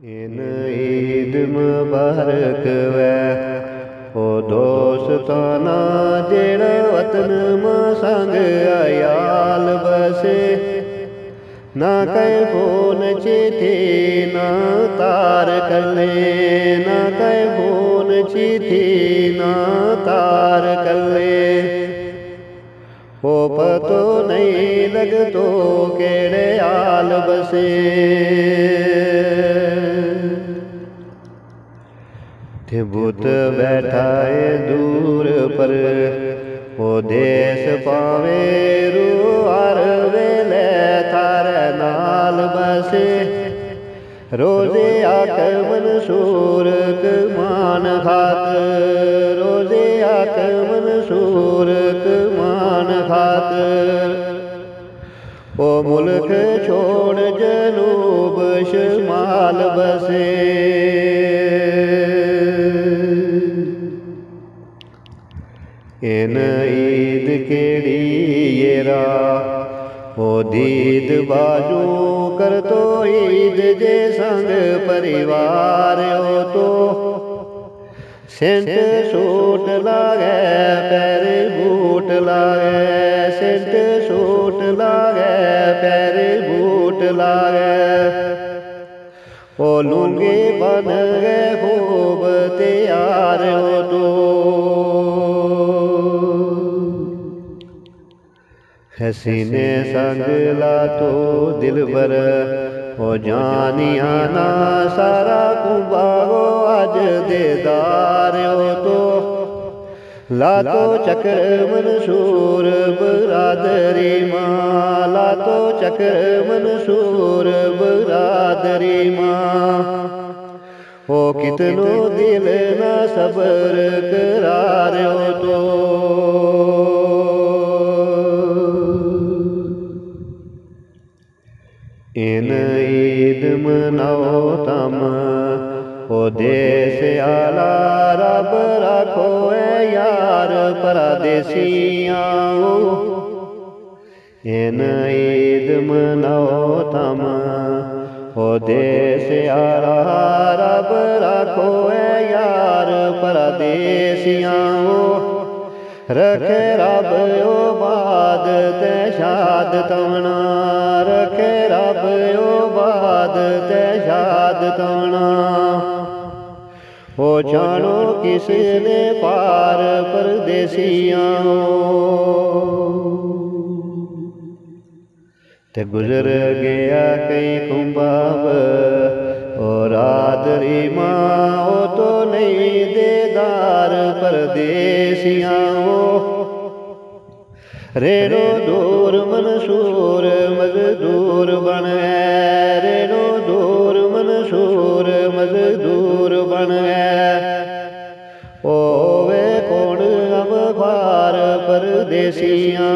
इन ईद मुबारक वै ओ दोस्ताना जेड़ा वतन मां संग अयाल बसे। ना कै फोन चिट्ठी ना तार कल्ले, ना कै फोन चिट्ठी ना तार कल्ले। ओ पतो नहीं लगतो केड़े हाल बसे। थे बुत बैठा है दूर पर ओ देश पावे रूआर वेले थारे नाल बसे। रोजे आक मंसूर मान खातर, रोजे आक मंसूर मान खातर। ओ मुल्क छोड़ जनूब शुमाल बसे। इन ईद केड़ी येरा ओ दीद बाजू कर तो ईद जे संग परिवार हो तो। सेंट सूट लागे पैर बूट लागे, सेंट सूट लागे पैर बूट लागे। ओ लुंगी बन गए खूब तैयार हो तो। हसीने संग ला तो दिलबर ओ जानिया ना सारा कुंबागो आज देदार हो तो। ला तो चक्र मंसूर बरादरी माँ, ला तो चक्र मंसूर बरादरी माँ। ओ कितनो दिल ना सबर करार हो तो। इन ईद मनाओ तम ओ देश आला रब राखो ए यार परदेसियां। इन ईद मनाओ तम ओ देश आला रब राखो ए यार परदेसियां। रखे रब ओ बाद ते शाद तवना, रखे रब ओ बाद ते शाद तवना। ओ जानो किसने पार परदेसियां। ते गुजर गया कई कुंबाब और आदरी माँ ओ तो नहीं देदार परदेसियां। रेणो दूर मंसूर मजदूर बन गए, रेणो दूर मंसूर मजदूर बन गए। ओ वे कौन अमखार परदेसियां।